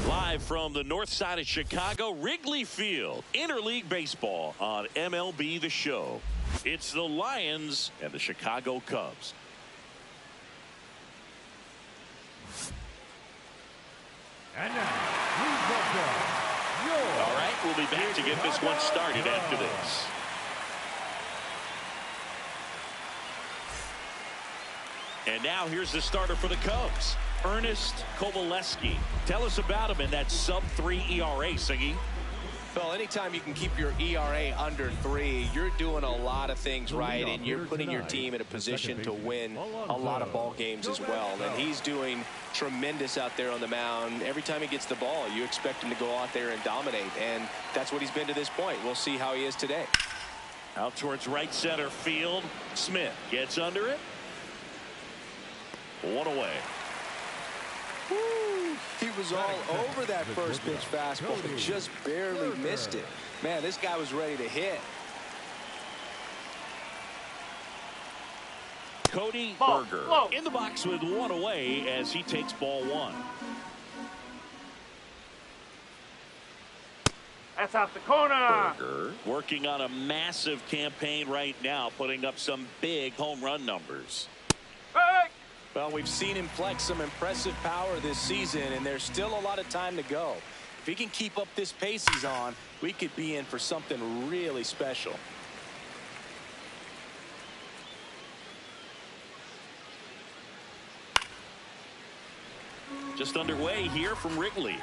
Live from the north side of Chicago, Wrigley Field, interleague baseball on MLB The Show. It's the Lions and the Chicago Cubs. And now, please welcome all right, we'll be back to get this one started after this. And now here's the starter for the Cubs, Ernest Kovaleski. Tell us about him in that sub-3 ERA, Siggy. Well, anytime you can keep your ERA under 3, you're doing a lot of things right, and you're putting your team in a position to win a lot of ball games as well. And he's doing tremendous out there on the mound. Every time he gets the ball, you expect him to go out there and dominate, and that's what he's been to this point. We'll see how he is today. Out towards right center field. Smith gets under it. One away. Woo, he was all over that first pitch fastball, just barely missed it. Man, this guy was ready to hit. Cody Berger in the box with one away as he takes ball 1. That's out the corner. Berger working on a massive campaign right now, putting up some big home run numbers. Hey! Well, we've seen him flex some impressive power this season, and there's still a lot of time to go. If he can keep up this pace he's on, we could be in for something really special. Just underway here from Wrigley.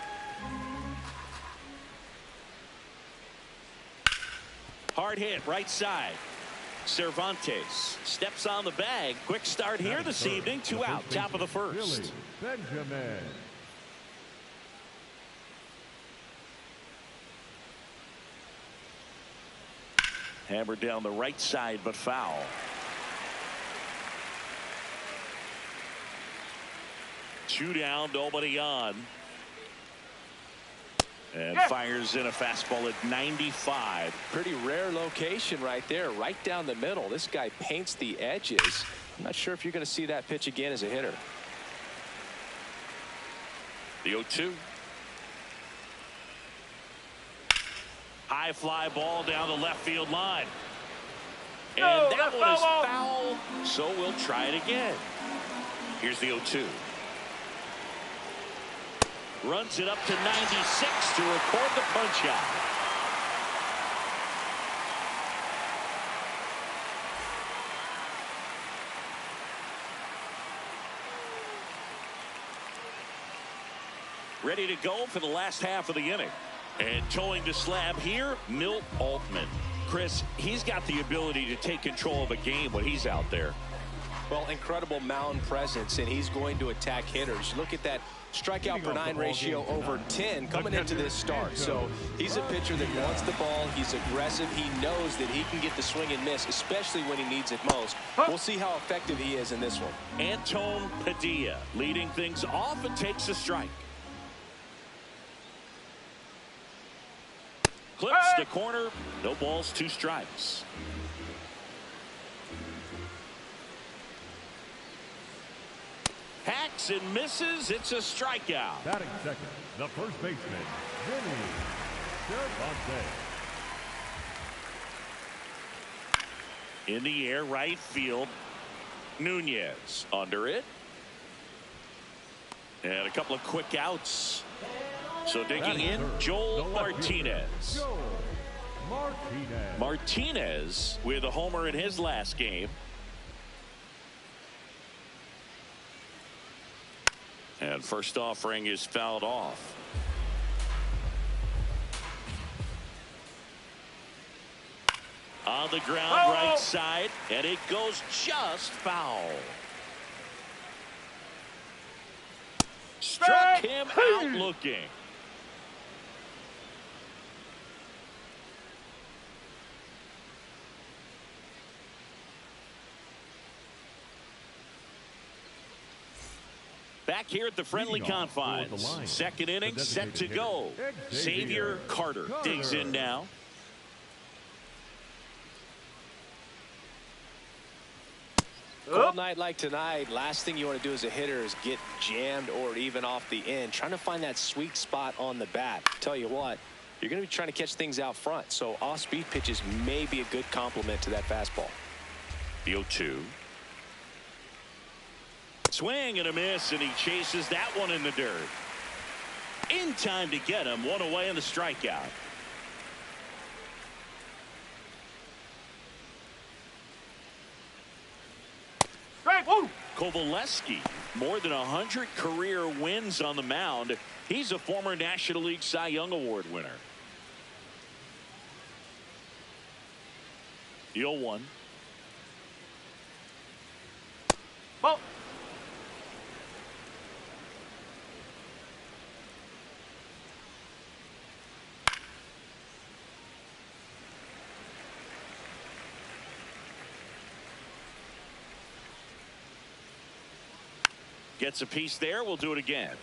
Hard hit right side. Cervantes steps on the bag. Quick start here this evening. 2 out, top of the first. Benjamin. Hammered down the right side, but foul. Two down, nobody on. And fires in a fastball at 95. Pretty rare location right there, right down the middle. This guy paints the edges. I'm not sure if you're going to see that pitch again as a hitter. The 0-2. High fly ball down the left field line. And that one is foul, so we'll try it again. Here's the 0-2. Runs it up to 96 to record the punch out. Ready to go for the last half of the inning. And towing the slab here, Milt Altman. Chris, he's got the ability to take control of a game when he's out there. Well, incredible mound presence, and he's going to attack hitters. Look at that strikeout per 9 ratio over 10 coming into this start. So he's a pitcher that wants the ball. He's aggressive. He knows that he can get the swing and miss, especially when he needs it most. We'll see how effective he is in this one. Anton Padilla leading things off and takes a strike. Clips the corner. No balls, 2 strikes. Hacks and misses. It's a strikeout. Batting second, the first baseman, Vinny Cervantes. In the air, right field. Nunez under it. And a couple of quick outs. So digging in, Joel Martinez. Martinez with a homer in his last game. And first offering is fouled off. On the ground, right side, and it goes just foul. Struck him out looking. Back here at the friendly confines. Second inning set to go. Xavier Carter digs in now. Cold night like tonight, last thing you want to do as a hitter is get jammed or even off the end. Trying to find that sweet spot on the bat. Tell you what, you're going to be trying to catch things out front. So off-speed pitches may be a good complement to that fastball. The 0-2. Swing and a miss, and he chases that one in the dirt. In time to get him. One away in the strikeout. Kovaleski, more than 100 career wins on the mound. He's a former National League Cy Young Award winner. The 0-1. Ball. Gets a piece there. We'll do it again.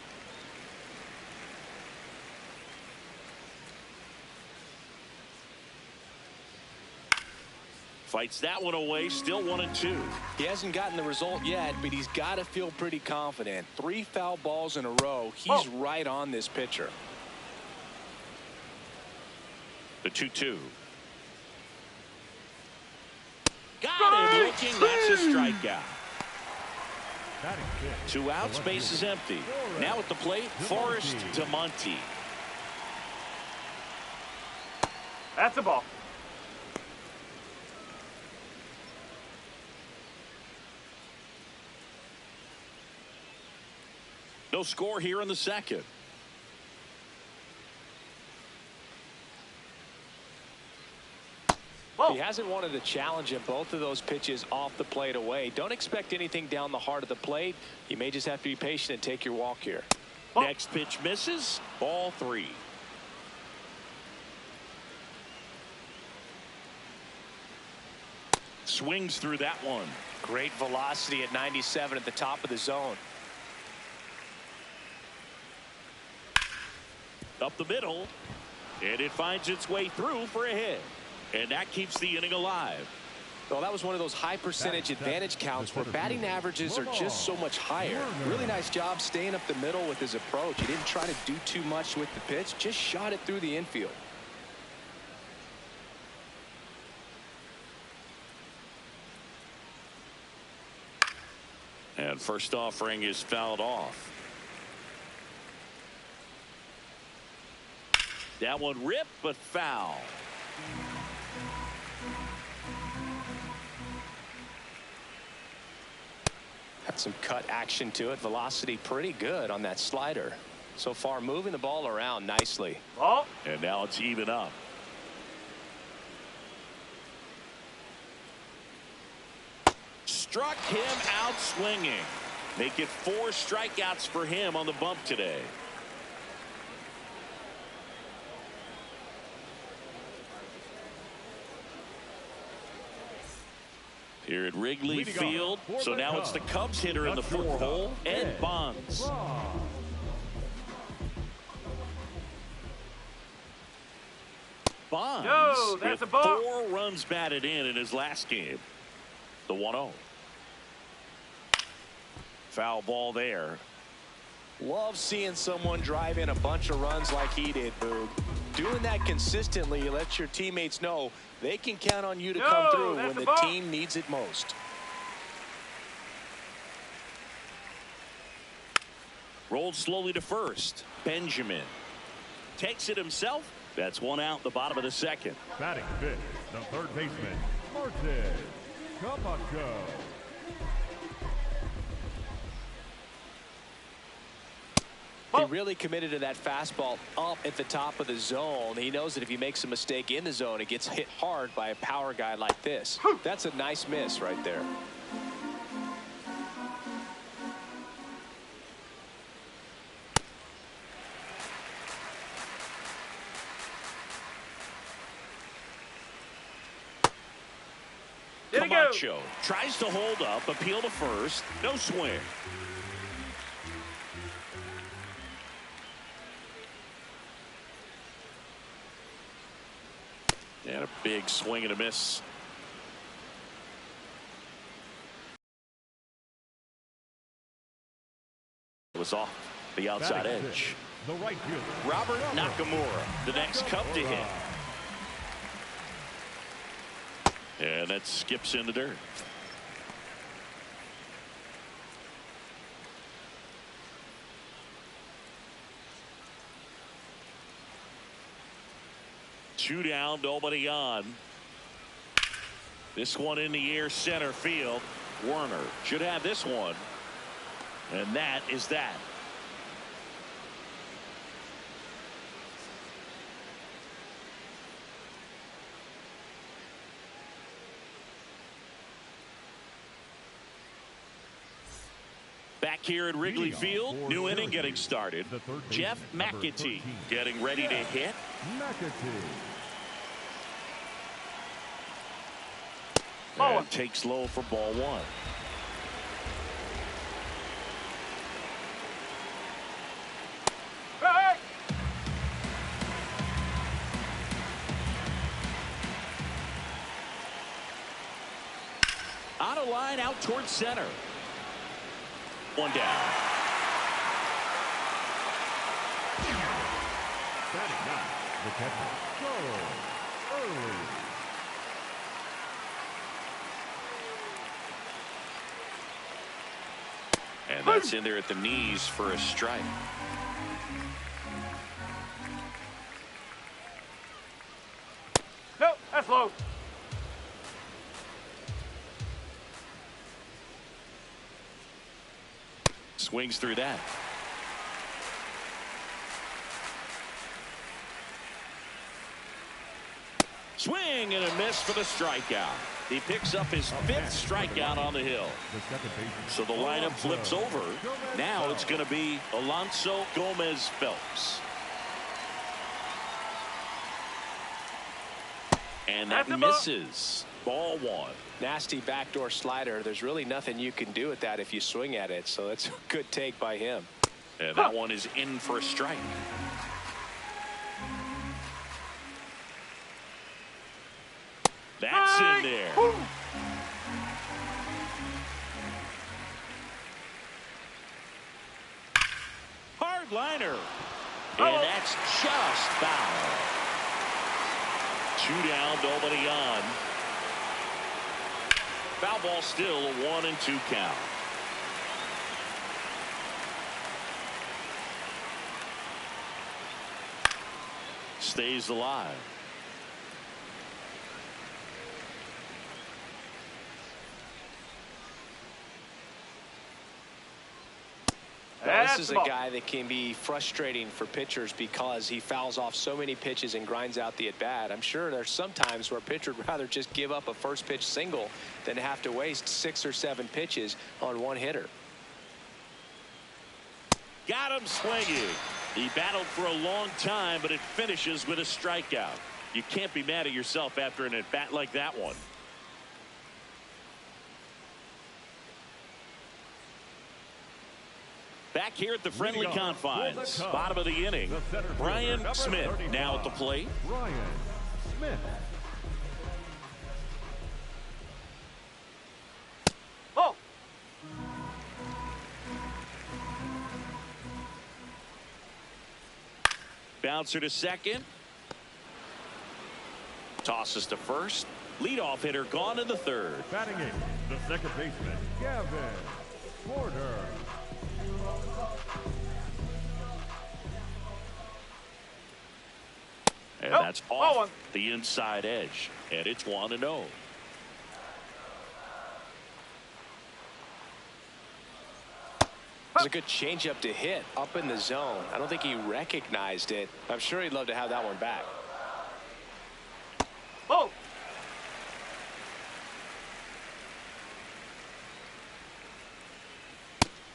Fights that one away. Still 1-2. He hasn't gotten the result yet, but he's got to feel pretty confident. 3 foul balls in a row. He's right on this pitcher. The 2-2. Got him looking. That's a strikeout. 2 outs, base is empty. Now at the plate, Forrest DeMonte. That's a ball. No score here in the second. He hasn't wanted a challenge in both of those pitches off the plate away. Don't expect anything down the heart of the plate. You may just have to be patient and take your walk here. Next pitch misses. Ball 3. Swings through that one. Great velocity at 97 at the top of the zone. Up the middle. And it finds its way through for a hit. And that keeps the inning alive. Well, that was one of those high percentage advantage counts where batting averages are just so much higher. Really nice job staying up the middle with his approach. He didn't try to do too much with the pitch, just shot it through the infield. And first offering is fouled off. That one ripped, but foul. Had some cut action to it. Velocity pretty good on that slider. So far moving the ball around nicely. Ball. And now it's even up. Struck him out swinging. Make it 4 strikeouts for him on the bump today. Here at Wrigley Field. So now it's the Cubs hitter in the 4-hole, Ed Bonds. Bonds that's with a ball. 4 runs batted in his last game. The 1-0. Foul ball there. Love seeing someone drive in a bunch of runs like he did, Boog. Doing that consistently lets your teammates know they can count on you to come through when the team needs it most. Rolled slowly to first. Benjamin takes it himself. That's 1 out, the bottom of the second. Batting fifth, the third baseman, Martin Camacho. He really committed to that fastball up at the top of the zone. He knows that if he makes a mistake in the zone, it gets hit hard by a power guy like this. That's a nice miss right there. Camacho tries to hold up, appeal to first, no swing. And a big swing and a miss. It was off the outside edge. The right fielder, Robert Nakamura, the next Cub to hit. And that skips in the dirt. Two down, nobody on. This one in the air, center field. Werner should have this one. And that is that. Back here at Wrigley Field, new inning getting started. Jeff McAtee getting ready to hit. And takes low for ball one. Hey! On a line out towards center. One down. Batting ninth, the catcher, Joe Early. And that's in there at the knees for a strike. Nope, that's low. Swings through that. Swing and a miss for the strikeout. He picks up his fifth strikeout on the hill. So the lineup flips over. Now it's going to be Alonso Gomez Phelps. And that misses. Ball one. Nasty backdoor slider. There's really nothing you can do with that if you swing at it. So that's a good take by him. And that one is in for a strike. That's in there. Hard liner. And that's just foul. Two down, nobody on. Foul ball still a 1-2 count. Stays alive. Now, this is a guy that can be frustrating for pitchers because he fouls off so many pitches and grinds out the at-bat. I'm sure there's some times where a pitcher would rather just give up a first pitch single than have to waste 6 or 7 pitches on one hitter. Got him swinging. He battled for a long time, but it finishes with a strikeout. You can't be mad at yourself after an at-bat like that one. Back here at the friendly confines, bottom of the inning, Brian Smith now at the plate. Brian Smith. Oh! Bouncer to second. Tosses to first. Leadoff hitter gone in the third. Batting eighth, the second baseman, Gavin Porter. And that's off the inside edge. And it's 1-0. It's a good changeup to hit up in the zone. I don't think he recognized it. I'm sure he'd love to have that one back. Oh!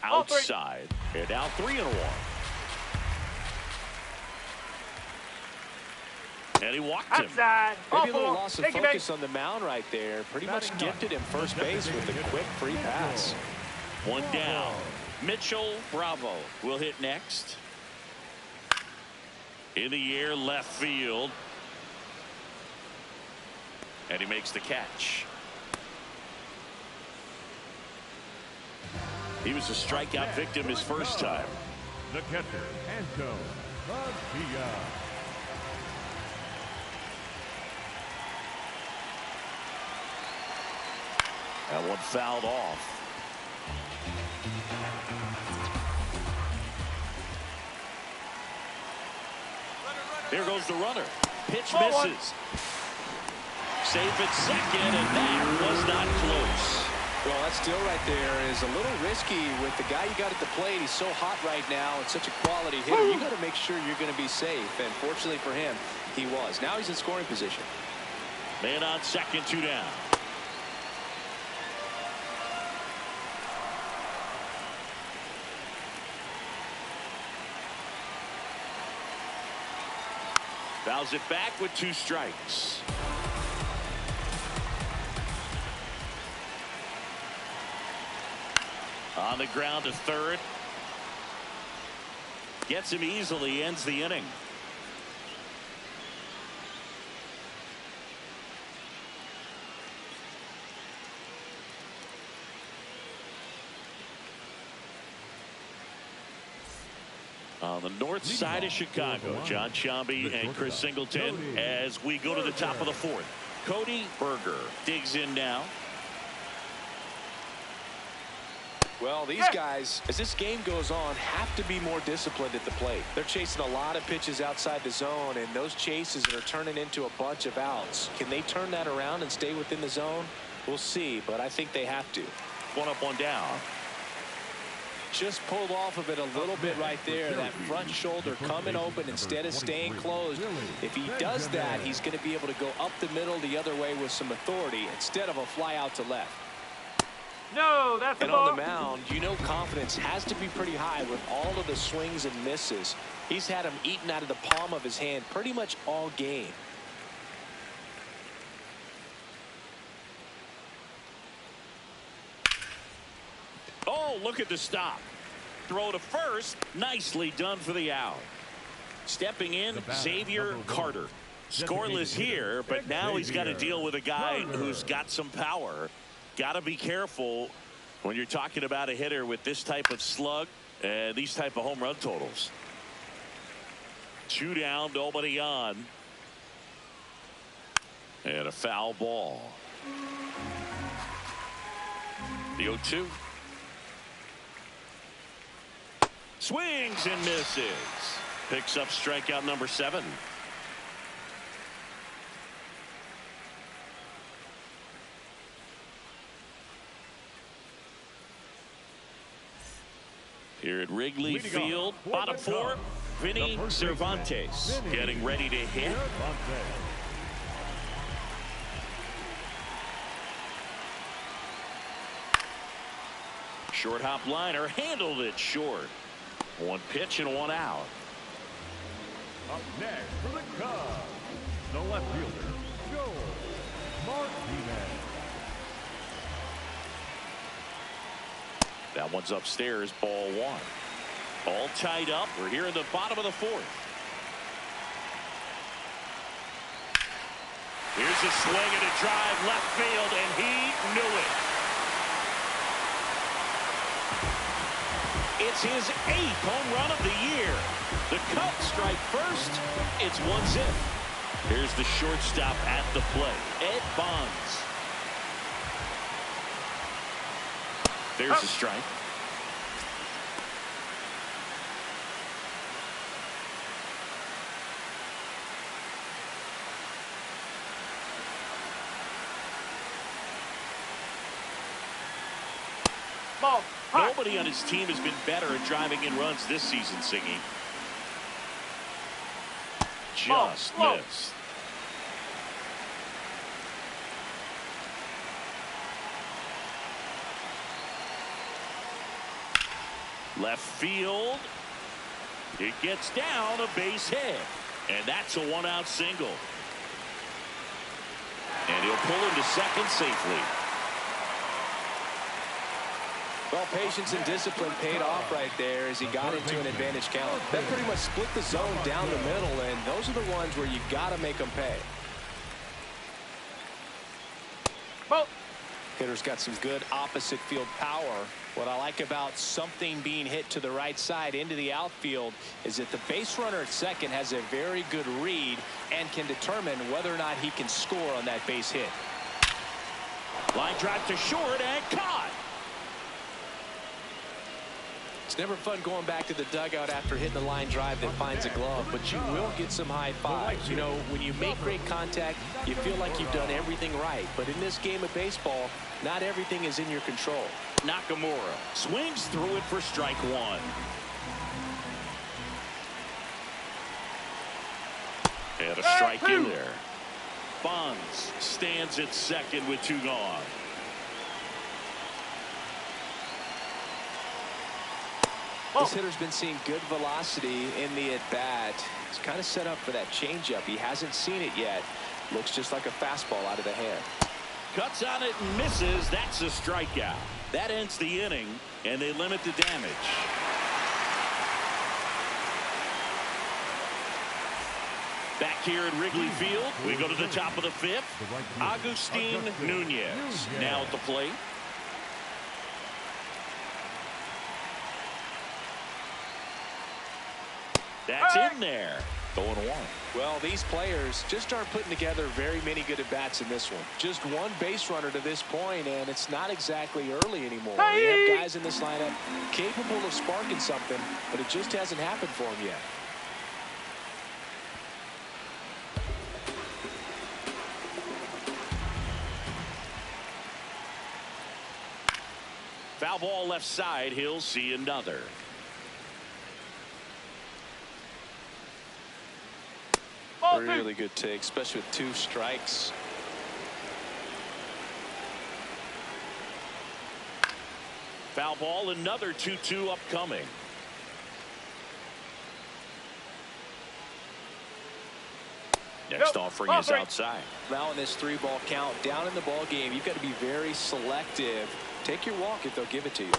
Outside. And now 3-1. And he walked him. Outside. Maybe a little loss of focus on the mound right there. Pretty much gifted him first base with a quick free pass. One down. Mitchell Bravo will hit next. In the air, left field. And he makes the catch. He was a strikeout victim his first time. The catcher, Anto Garcia. That one fouled off. Here goes the runner. Pitch misses. Safe at second, and that was not close. Well, that steal right there is a little risky with the guy you got at the plate. He's so hot right now and such a quality hitter. You got to make sure you're going to be safe, and fortunately for him, he was. Now he's in scoring position. Man on second, 2 down. Fouls it back with 2 strikes. On the ground to third. Gets him easily, ends the inning. On the north side of Chicago, John Sciambi and Chris Singleton as we go to the top of the 4th. Cody Berger digs in now. Well, these guys, as this game goes on, have to be more disciplined at the plate. They're chasing a lot of pitches outside the zone, and those chases are turning into a bunch of outs. Can they turn that around and stay within the zone? We'll see, but I think they have to. 1 up, 1 down. Just pulled off of it a little bit right there. That front shoulder coming open instead of staying closed. If he does that, he's going to be able to go up the middle the other way with some authority instead of a fly out to left. No, that's and on the mound, you know, confidence has to be pretty high with all of the swings and misses. He's had them eaten out of the palm of his hand pretty much all game. Oh, look at the stop. Throw to first. Nicely done for the out. Stepping in, Xavier Carter. Scoreless here, but now he's got to deal with a guy who's got some power. Got to be careful when you're talking about a hitter with this type of slug and these type of home run totals. 2 down, nobody on. And a foul ball. The 0-2. Swings and misses. Picks up strikeout number 7. Here at Wrigley Field, bottom 4, Vinny Cervantes getting ready to hit. Short hop liner, handled it short. 1 pitch and 1 out. Up next for the Cubs, the left fielder, Joe Martinez. That one's upstairs, ball 1. All tied up. We're here in the bottom of the 4th. Here's a swing and a drive left field, and he knew it. It's his 8th home run of the year. The Cubs strike first. It's 1-0. Here's the shortstop at the plate, Ed Bonds. There's the strike. Ball. Nobody on his team has been better at driving in runs this season, Singy. Just missed. Left field. It gets down, a base hit. And that's a 1-out single. And he'll pull into second safely. Well, patience and discipline paid off right there as he got into an advantage count. That pretty much split the zone down the middle, and those are the ones where you got to make them pay. Hitter's got some good opposite field power. What I like about something being hit to the right side into the outfield is that the base runner at second has a very good read and can determine whether or not he can score on that base hit. Line drive to short and caught. It's never fun going back to the dugout after hitting the line drive that finds a glove, but you will get some high fives. You know, when you make great contact, you feel like you've done everything right. But in this game of baseball, not everything is in your control. Nakamura swings through it for strike one. And a strike in there. Bonds stands at second with 2 gone. This hitter's been seeing good velocity in the at-bat. He's kind of set up for that changeup. He hasn't seen it yet. Looks just like a fastball out of the hand. Cuts on it and misses. That's a strikeout. That ends the inning, and they limit the damage. Back here at Wrigley Field, we go to the top of the 5th. Agustin Nunez now at the plate. That's in there. 0-1. Well, these players just aren't putting together very many good at-bats in this one. Just one base runner to this point, and it's not exactly early anymore. They have guys in this lineup capable of sparking something, but it just hasn't happened for them yet. Foul ball left side. He'll see another. Really good take, especially with 2 strikes. Foul ball, another 2-2 upcoming. Next offering is outside. Now in this 3-ball count, down in the ball game, you've got to be very selective. Take your walk if they'll give it to you.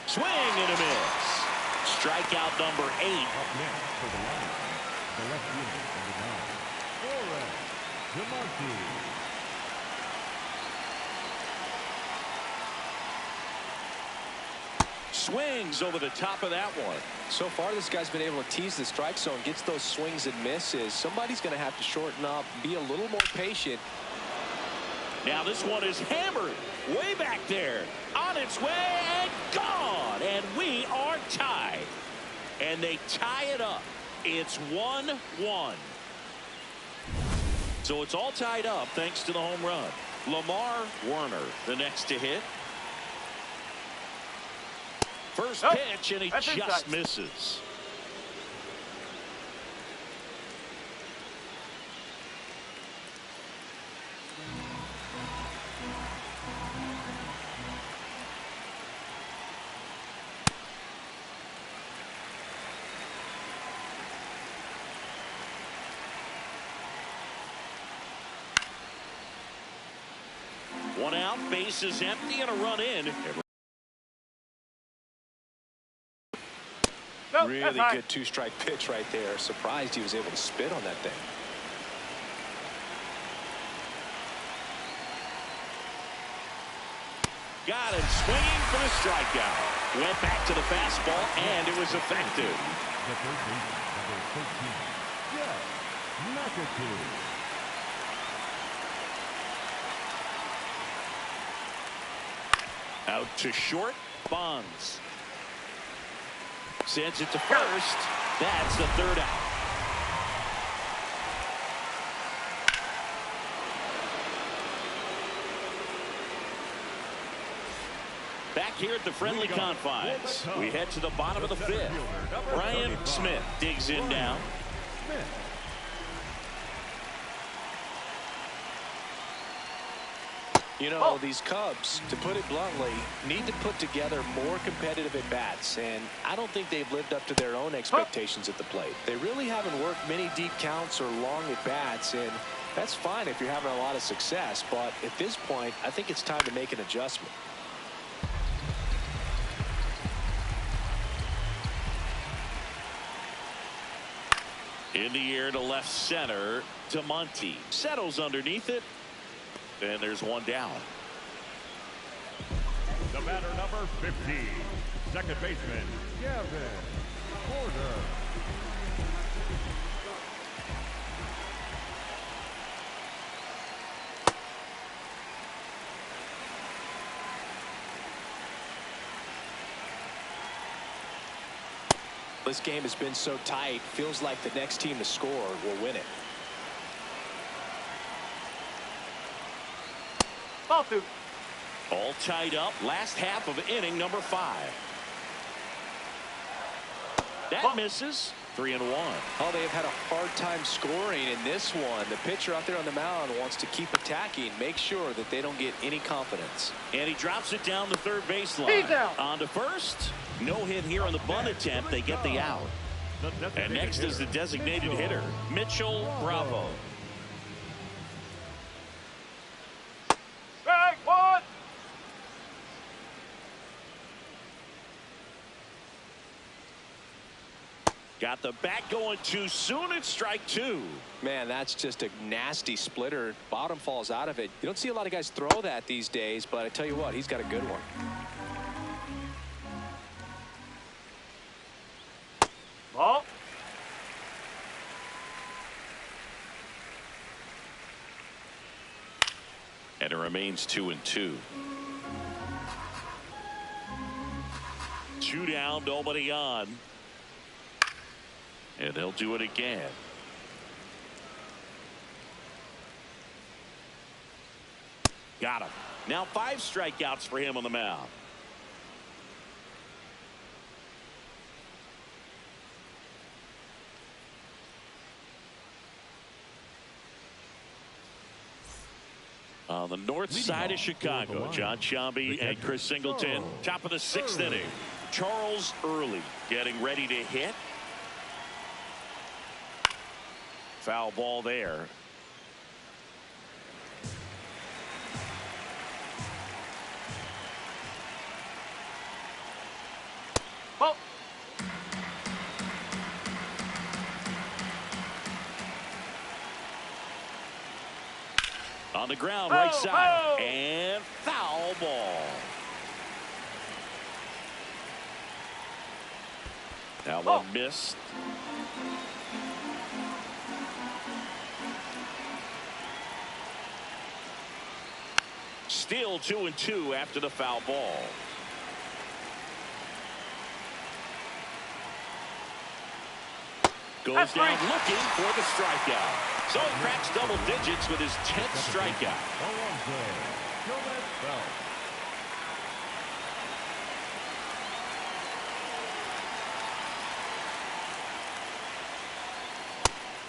Swing and a miss. Strikeout number 8. Up next for the line, the left fielder, number 9, Swings over the top of that one. So far, this guy's been able to tease the strike zone, gets those swings and misses. Somebody's going to have to shorten up, be a little more patient. Now this one is hammered way back there, on its way and gone, and we are tied, and they tie it up. It's 1-1. So it's all tied up thanks to the home run. Lamar Werner the next to hit. First pitch, and he just misses. One out, base is empty, and a run in. Really good 2-strike pitch right there. Surprised he was able to spit on that thing. Got him swinging for the strikeout. Went back to the fastball, and it was effective. the third baseman, number 13, Jeff McAtee. Out to short, Bonds. Sends it to first. That's the third out. Back here at the friendly confines, we head to the bottom of the fifth. Brian Smith digs in now. You know, these Cubs, to put it bluntly, need to put together more competitive at-bats, and I don't think they've lived up to their own expectations at the plate. They really haven't worked many deep counts or long at-bats, and that's fine if you're having a lot of success, but at this point, I think it's time to make an adjustment. In the air to left center to Monty. Settles underneath it. And there's one down. The batter number 50, second baseman, Gavin Porter. This game has been so tight. Feels like the next team to score will win it. Ball two. All tied up. Last half of inning number 5. That misses. 3-1. Oh, they have had a hard time scoring in this one. The pitcher out there on the mound wants to keep attacking, make sure that they don't get any confidence. And he drops it down the third baseline. He's out. On to first. No hit here on the bunt attempt. They get the out. And next is the designated hitter, Mitchell Bravo. Strike one. Got the bat going too soon. It's strike 2. Man, that's just a nasty splitter. Bottom falls out of it. You don't see a lot of guys throw that these days, but I tell you what, he's got a good one. Ball. And it remains 2-2. 2 down, nobody on. And they'll do it again. Got him. Now 5 strikeouts for him on the mound. On the north side of Chicago, John Sciambi and Chris Singleton. Top of the 6th inning. Charles Early getting ready to hit. Foul ball there. Ball. On the ground, right side. And foul ball. That one missed. Still 2-2 after the foul ball. Goes down looking for the strikeout. So he cracks double digits with his 10th strikeout.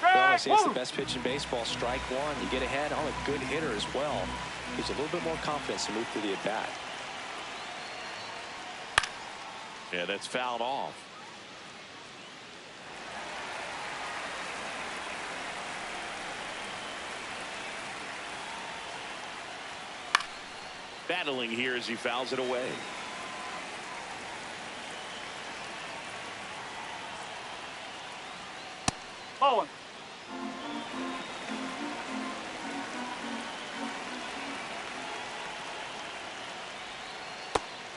Well, I say it's the best pitch in baseball. Strike one. You get ahead on a good hitter as well. Gives a little bit more confidence to move through the at-bat. Yeah, that's fouled off. Battling here as he fouls it away. Ball one.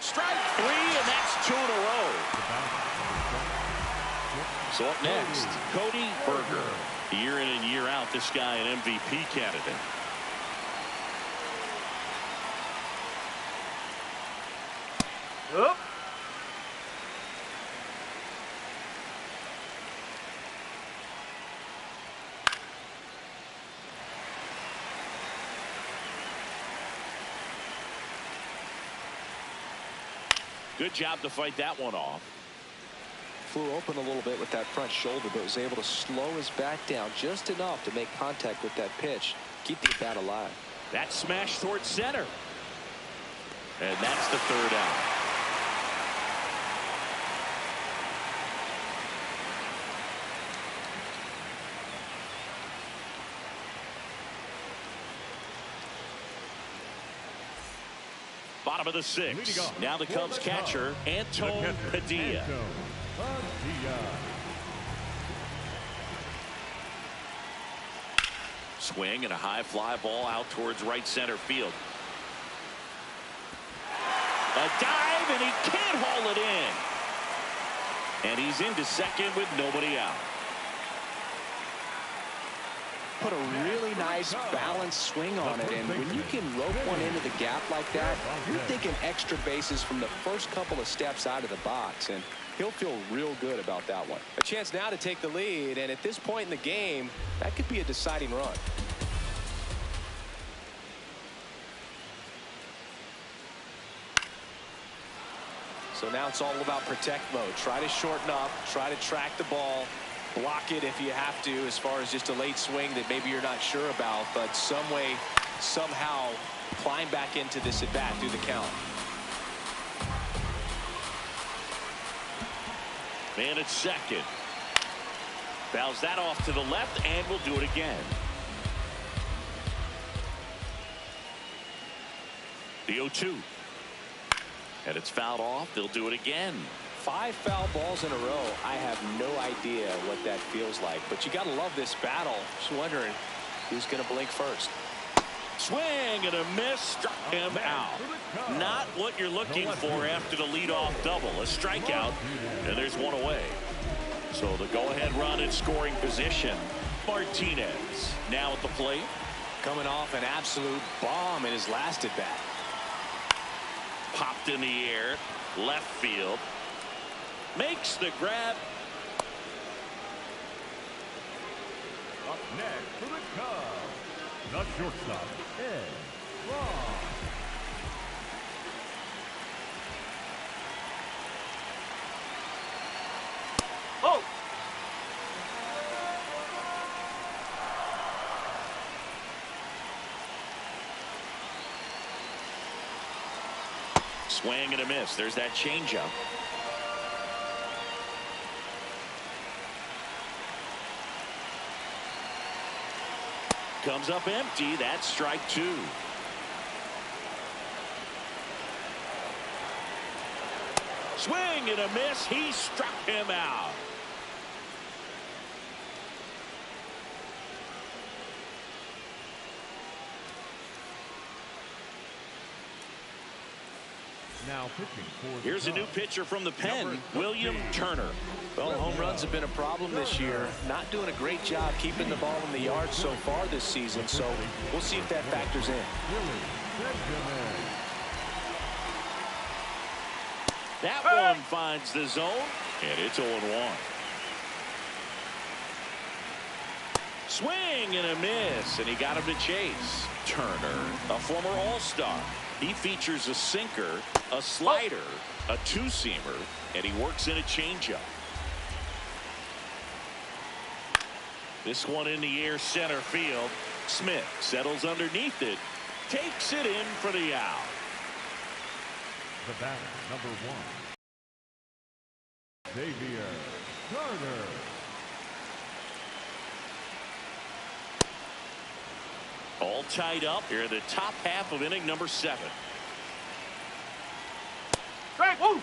Strike 3, and that's 2 in a row. So up next, Cody Berger. Year in and year out, this guy an MVP candidate. Up. Good job to fight that one off. Flew open a little bit with that front shoulder, but was able to slow his bat down just enough to make contact with that pitch. Keep the bat alive. That smash towards center. And that's the 3rd out. Bottom of the 6th. Now the Cubs catcher, Anton Padilla. Swing and a high fly ball out towards right center field. A dive, and he can't haul it in. And he's into second with nobody out. Put a really nice balanced swing on it, and when you can rope one into the gap like that, you're thinking extra bases from the first couple of steps out of the box, and he'll feel real good about that one. A chance now to take the lead, and at this point in the game, that could be a deciding run. So now it's all about protect mode. Try to shorten up, try to track the ball, block it if you have to, as far as just a late swing that maybe you're not sure about, but some way, somehow climb back into this at bat through the count. Man at second. Fouls that off to the left, and we'll do it again. The 0-2. And it's fouled off. They'll do it again. 5 foul balls in a row. I have no idea what that feels like, but you got to love this battle. Just wondering who's going to blink first. Swing and a miss, struck him out. Not what you're looking for after the leadoff double. A strikeout, and there's one away. So the go-ahead run in scoring position. Martinez now at the plate. Coming off an absolute bomb in his last at bat. Popped in the air, left field. Makes the grab. Up next for the Cubs, the shortstop, Ed Ross. Oh! Swing and a miss. There's that changeup. Comes up empty. That's strike 2. Swing and a miss. He struck him out. Now pitching for Here's a new pitcher from the pen, William Turner. Well, home runs have been a problem this year. Not doing a great job keeping the ball in the yard so far this season, so we'll see if that factors in. That one finds the zone, and it's 0-1. Swing and a miss, and he got him to chase. Turner, a former All-Star. He features a sinker, a slider, a two-seamer, and he works in a changeup. This one in the air center field. Smith settles underneath it, takes it in for the out. The batter, number 1, Xavier Carter. All tied up here in the top half of inning number 7. Strike, woo!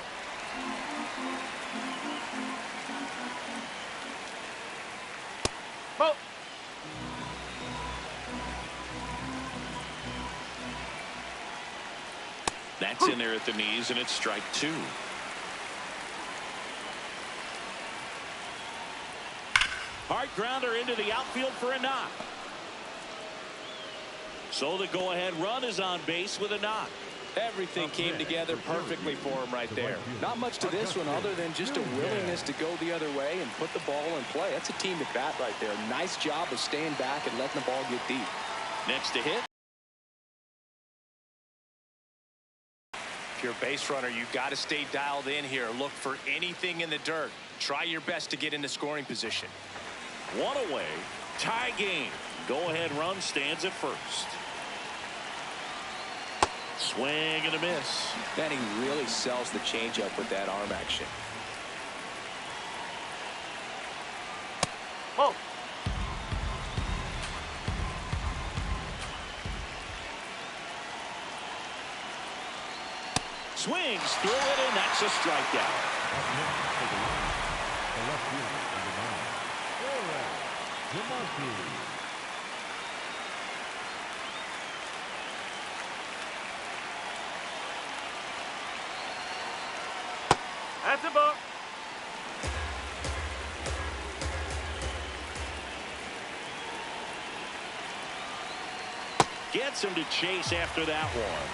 Ball. That's in there at the knees, and it's strike 2. Hard grounder into the outfield for a knock. So the go-ahead run is on base with a knock. Everything came together perfectly for him right there. Not much to this one other than just a willingness to go the other way and put the ball in play. That's a team at bat right there. Nice job of staying back and letting the ball get deep. Next to hit. If you're a base runner, you've got to stay dialed in here. Look for anything in the dirt. Try your best to get into scoring position. One away. Tie game. Go-ahead run stands at first. Swing and a miss. Man, he really sells the changeup with that arm action. Oh! Swings through it, and that's a strikeout. The left fielder, number 9, That's a ball. Gets him to chase after that one.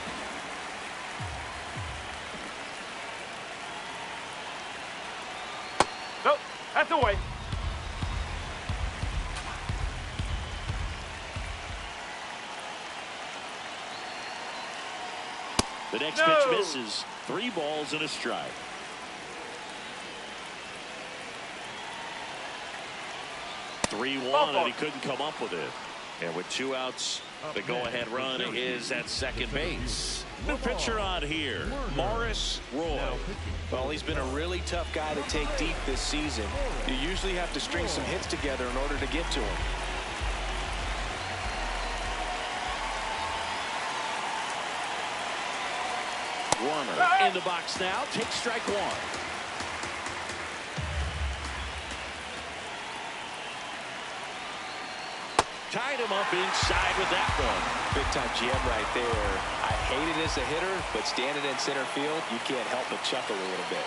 Nope, that's away. The next pitch misses. 3 balls and a strike. (3-1) and he couldn't come up with it. And with 2 outs, the go-ahead run is at second base. New pitcher on here, Morris Roy. Well, he's been a really tough guy to take deep this season. You usually have to string some hits together in order to get to him. Runner in the box now. Takes strike 1. Tied him up inside with that one. Big time GM right there. I hate it as a hitter, but standing in center field, you can't help but chuckle a little bit.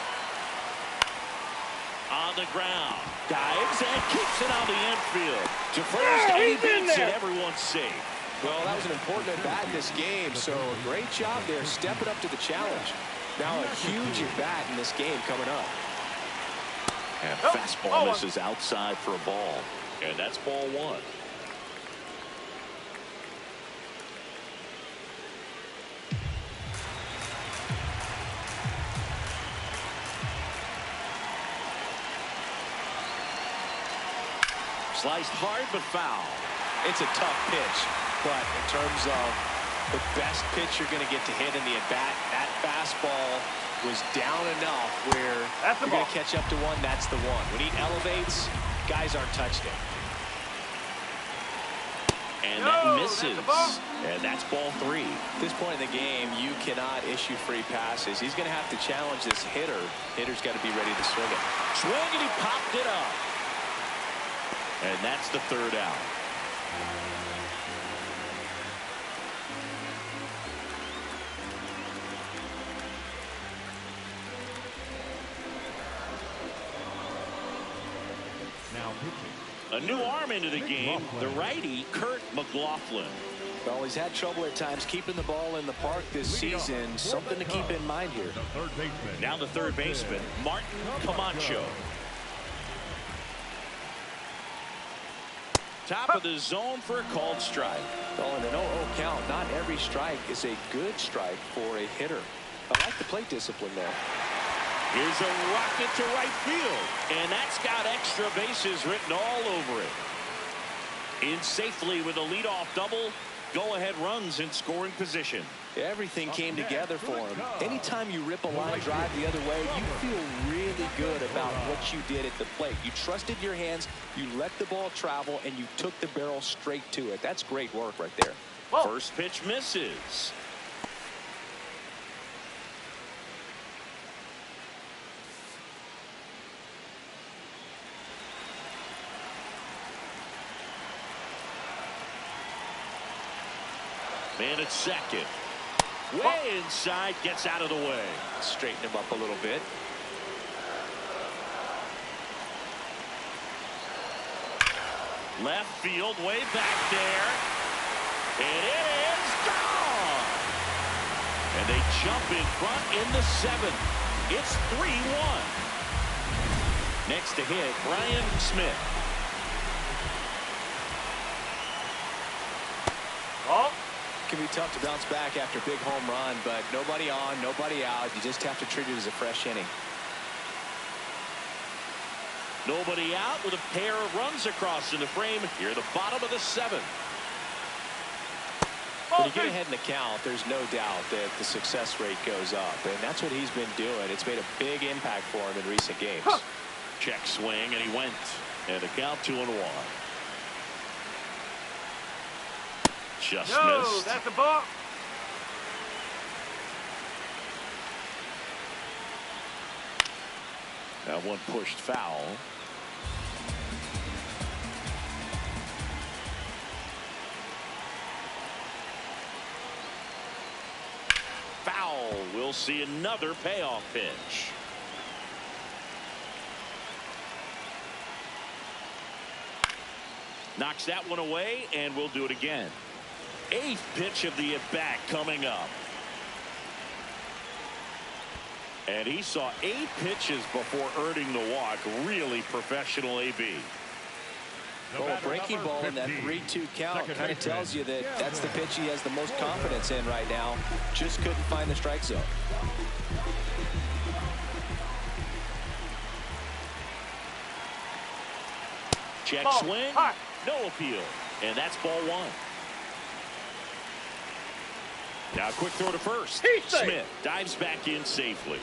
On the ground. Dives and keeps it on the infield. To first, and he beats it. Everyone's safe. Well, that was an important at-bat in this game, so a great job there stepping up to the challenge. Now a huge at-bat in this game coming up. And fastball misses outside for a ball. And that's ball 1. Sliced hard but foul. It's a tough pitch, but in terms of the best pitch you're going to get to hit in the at-bat, that fastball was down enough where you're going to catch up to one. That's the one. When he elevates, guys aren't touched it. And that misses. And that's ball 3. At this point in the game, you cannot issue free passes. He's going to have to challenge this hitter. Hitter's got to be ready to swing it. Swing, and he popped it up. And that's the 3rd out. Now pitching. A new arm into the game, the righty, Kurt McLaughlin. Well, he's had trouble at times keeping the ball in the park this season. Something to keep in mind here. Now the third baseman, Martin Camacho. Top of the zone for a called strike. Well, in an 0-0 count, not every strike is a good strike for a hitter. I like the plate discipline there. Here's a rocket to right field, and that's got extra bases written all over it. In safely with a leadoff double, go-ahead runs in scoring position. Everything came together for him. Anytime you rip a line drive the other way, you feel really good about what you did at the plate. You trusted your hands, you let the ball travel, and you took the barrel straight to it. That's great work right there. First pitch misses. Man at second. Way inside, gets out of the way. Straighten him up a little bit. Left field, way back there. And it is gone. And they jump in front in the 7th. It's 3-1. Next to hit, Brian Smith. It can be tough to bounce back after a big home run, but nobody on, nobody out. You just have to treat it as a fresh inning. Nobody out with a pair of runs across in the frame here at the bottom of the 7th. When you get ahead in the count, there's no doubt that the success rate goes up, and that's what he's been doing. It's made a big impact for him in recent games. Check swing, and he went. And the count 2-1. Just missed. That's a ball. That one pushed foul. Foul. We'll see another payoff pitch. Knocks that one away, and we'll do it again. 8th pitch of the at-bat coming up. And he saw 8 pitches before earning the walk. Really professional AB. Well, a breaking ball in that 3-2 count kind of tells you that that's the pitch he has the most confidence in right now. Just couldn't find the strike zone. Check swing. No appeal. And that's ball 1. Now quick throw to first. Smith dives back in safely.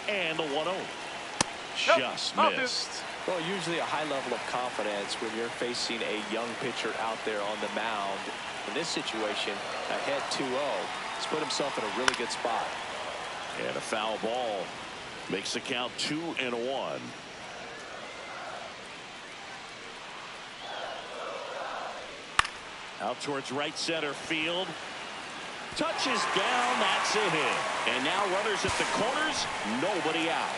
And the 1-0. Just missed. Well, usually a high level of confidence when you're facing a young pitcher out there on the mound. In this situation, ahead 2-0. He's put himself in a really good spot. And a foul ball makes the count 2-1. Out towards right center field. Touches down. That's a hit. And now runners at the corners. Nobody out.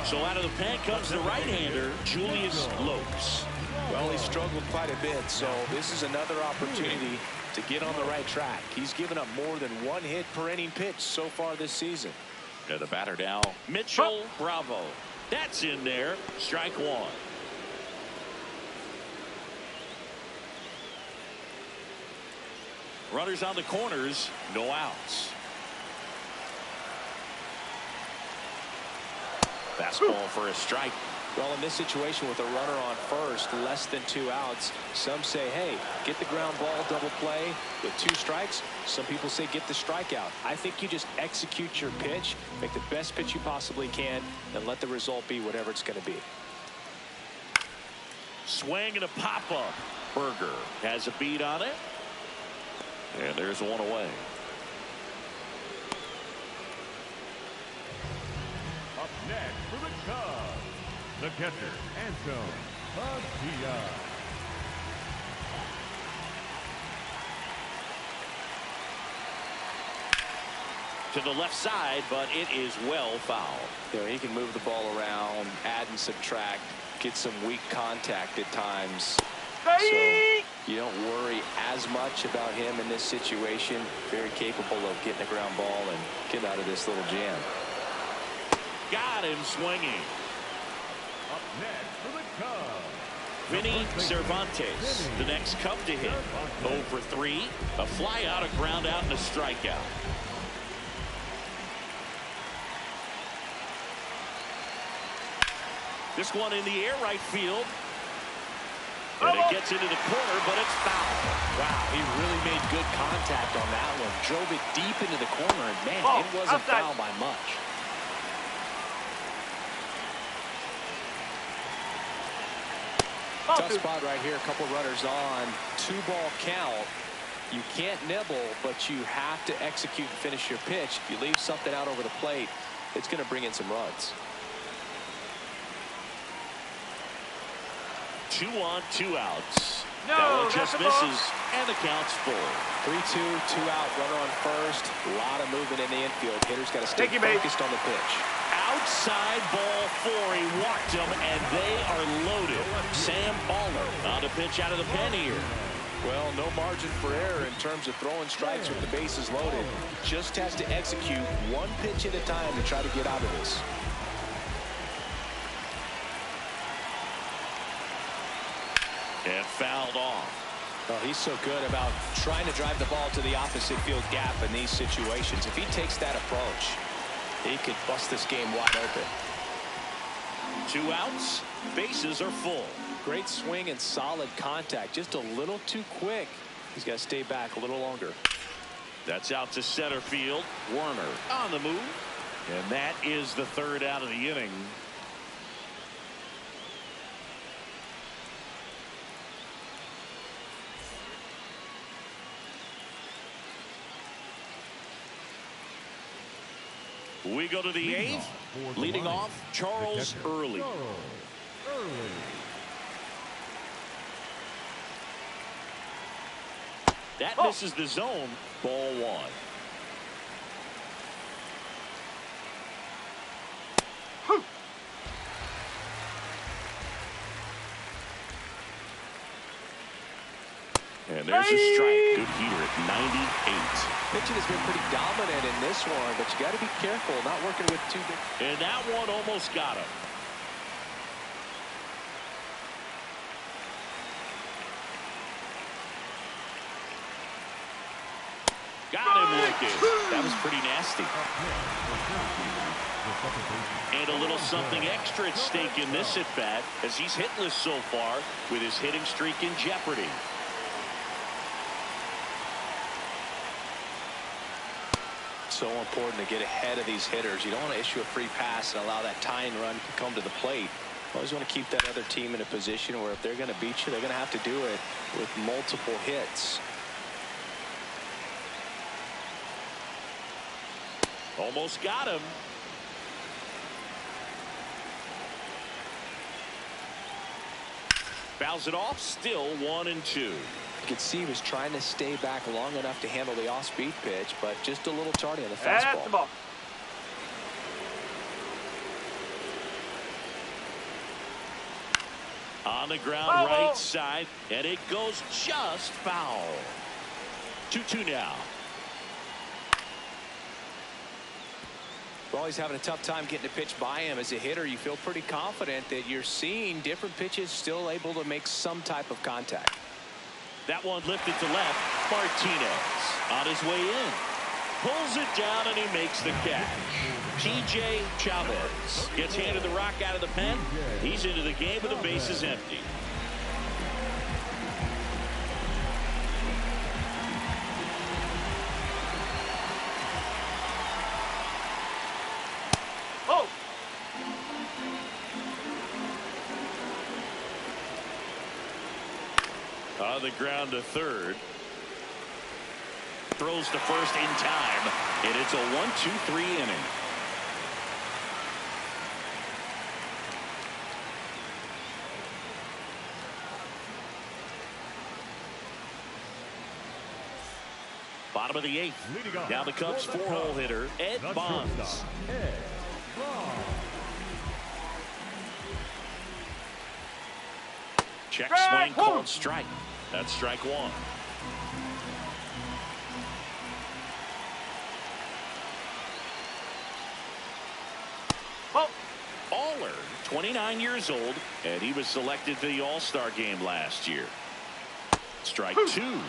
So out of the pen comes the right-hander, Julius Lopes. Well, he struggled quite a bit, so this is another opportunity to get on the right track. He's given up more than 1 hit per inning pitch so far this season. And the batter now, Mitchell Bravo. That's in there. Strike 1. Runners on the corners, no outs. Fastball for a strike. Well, in this situation with a runner on first, less than 2 outs, some say, hey, get the ground ball, double play with 2 strikes. Some people say get the strikeout. I think you just execute your pitch, make the best pitch you possibly can, and let the result be whatever it's going to be. Swing and a pop-up. Berger has a beat on it. And there's 1 away. Up next for the Cubs, the catcher, Anton Padilla. To the left side, but it is well fouled. You know, he can move the ball around, add and subtract, get some weak contact at times. So you don't worry as much about him in this situation. Very capable of getting a ground ball and getting out of this little jam. Got him swinging. Up next for the Cubs, Vinny Cervantes, the next Cub to hit. 0 for 3, a fly out, a ground out, and a strikeout. This one in the air right field. And it gets into the corner, but it's foul. Wow, he really made good contact on that one. Drove it deep into the corner, and man, it wasn't foul by much. Tough spot right here. A couple runners on. 2-ball count. You can't nibble, but you have to execute and finish your pitch. If you leave something out over the plate, it's going to bring in some runs. 2 on, 2 outs. That one just misses, and the count's full. 3-2, 2 out, runner on first. A lot of movement in the infield. Hitter's got to stay focused on the pitch. Outside ball 4. He walked him, and they are loaded. Sam Baller on the pitch out of the pen here. Well, no margin for error in terms of throwing strikes with the bases loaded. Just has to execute 1 pitch at a time to try to get out of this. And fouled off. Well, he's so good about trying to drive the ball to the opposite field gap in these situations. If he takes that approach, he could bust this game wide open. 2 outs. Bases are full. Great swing and solid contact. Just a little too quick. He's got to stay back a little longer. That's out to center field. Werner on the move. And that is the 3rd out of the inning. We go to the 8th. Leading off, Charles Early. That misses the zone. Ball 1. And there's a strike. Good heater at 98. Pitching has been pretty dominant in this one, but you got to be careful not working with too big. And that one almost got him. Got him looking. That was pretty nasty. And a little something extra at stake in this at-bat as he's hitless so far with his hitting streak in jeopardy. So important to get ahead of these hitters. You don't want to issue a free pass and allow that tying run to come to the plate. You always want to keep that other team in a position where if they're going to beat you, they're going to have to do it with multiple hits. Almost got him. Fouls it off. Still 1-2. You could see he was trying to stay back long enough to handle the off-speed pitch, but just a little tardy on the fastball. That's the ball. On the ground, right side, and it goes just foul. 2-2 now. Well, he's having a tough time getting a pitch by him. As a hitter, you feel pretty confident that you're seeing different pitches still able to make some type of contact. That one lifted to left. Martinez on his way in. Pulls it down and he makes the catch. T.J. Chavez gets handed the rock out of the pen. He's into the game with the bases empty. On the ground to third. Throws to first in time. And it's a 1-2-3 inning. Bottom of the 8th. Now the Cubs 4-hole hitter, Ed Bonds. Check swing called strike. That's strike one. Aller, 29 years old, and he was selected for the All-Star game last year. Strike two.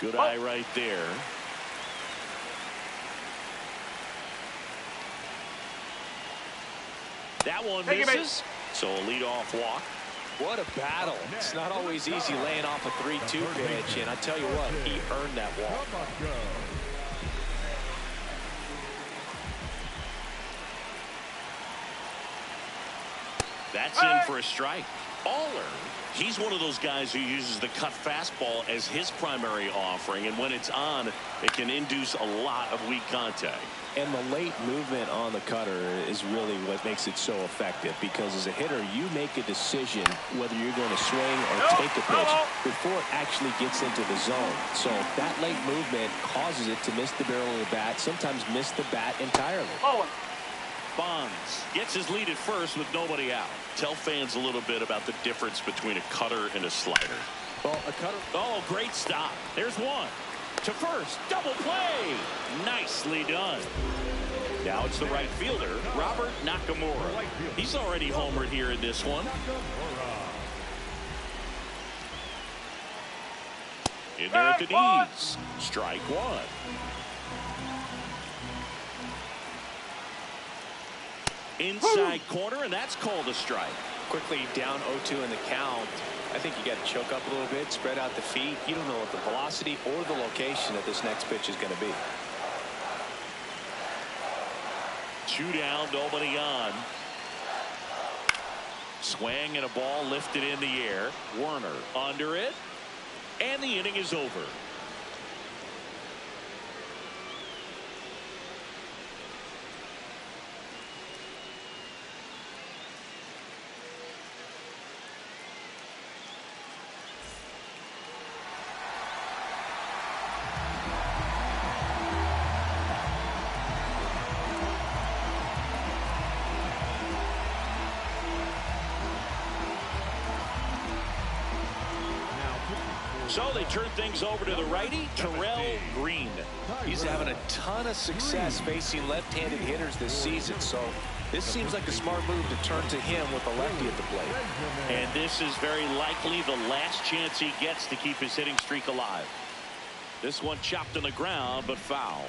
Good eye right there. That one misses. So a leadoff walk. What a battle. It's not always easy laying off a 3-2 pitch, and I tell you what, he earned that walk. That's in for a strike. Aller, he's one of those guys who uses the cut fastball as his primary offering, and when it's on, it can induce a lot of weak contact. And the late movement on the cutter is really what makes it so effective, because as a hitter, you make a decision whether you're going to swing or take a pitch before it actually gets into the zone. So that late movement causes it to miss the barrel of the bat, sometimes miss the bat entirely. Bonds gets his lead at first with nobody out. Tell fans a little bit about the difference between a cutter and a slider. Well, a cutter. Oh, great stop. There's one. To first. Double play. Nicely done. Now it's the right fielder, Robert Nakamura. He's already homered here in this one. In there at the knees. Strike one. Inside corner, and that's called a strike. Quickly down 0-2 in the count. I think you got to choke up a little bit, spread out the feet. You don't know what the velocity or the location of this next pitch is going to be. 2 down, nobody on. Swing and a ball lifted in the air. Werner under it, and the inning is over. So they turn things over to the righty, Terrell Green. He's having a ton of success facing left-handed hitters this season, so this seems like a smart move to turn to him with a lefty at the plate. And this is very likely the last chance he gets to keep his hitting streak alive. This one chopped on the ground, but foul.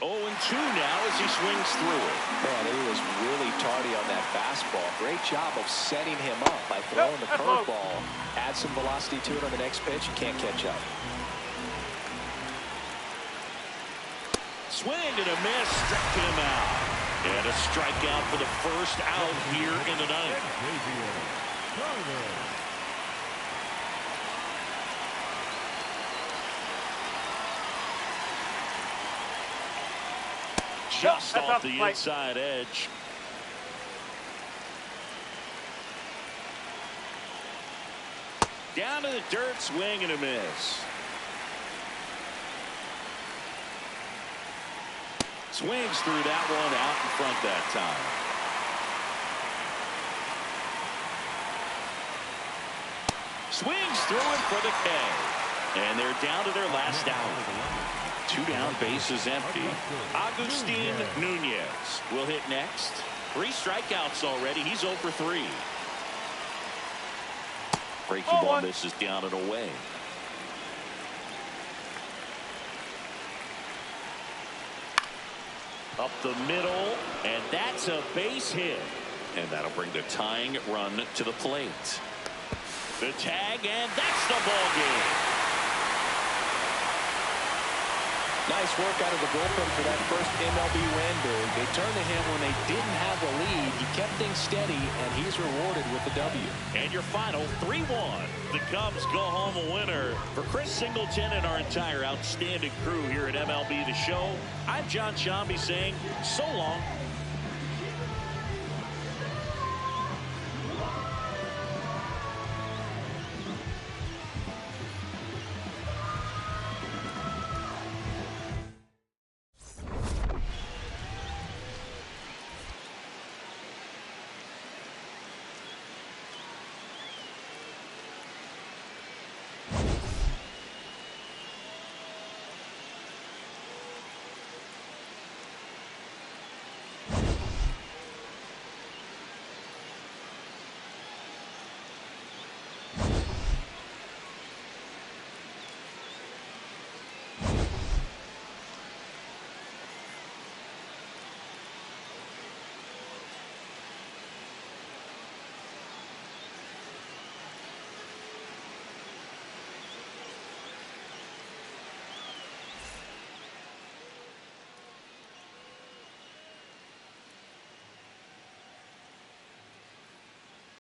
0-2 now as he swings through it. Man, he was really tardy on that fastball. Great job of setting him up by throwing the curveball. Add some velocity to it on the next pitch. You can't catch up. Swing and a miss, struck him out. And a strikeout for the first out here in the ninth. Just off the inside edge. Down to the dirt, swing and a miss. Swings through that one, out in front that time. Swings through it for the K. And they're down to their last out. 2 down, bases empty. Agustin Nunez will hit next. 3 strikeouts already. He's 0 for 3. Breaking ball misses down and away. Up the middle, and that's a base hit. And that'll bring the tying run to the plate. The tag, and that's the ball game. Nice work out of the bullpen for that first MLB win, Boog. They turned to him when they didn't have the lead. He kept things steady, and he's rewarded with the W. And your final 3-1. The Cubs go home a winner. For Chris Singleton and our entire outstanding crew here at MLB The Show, I'm John Shambi saying so long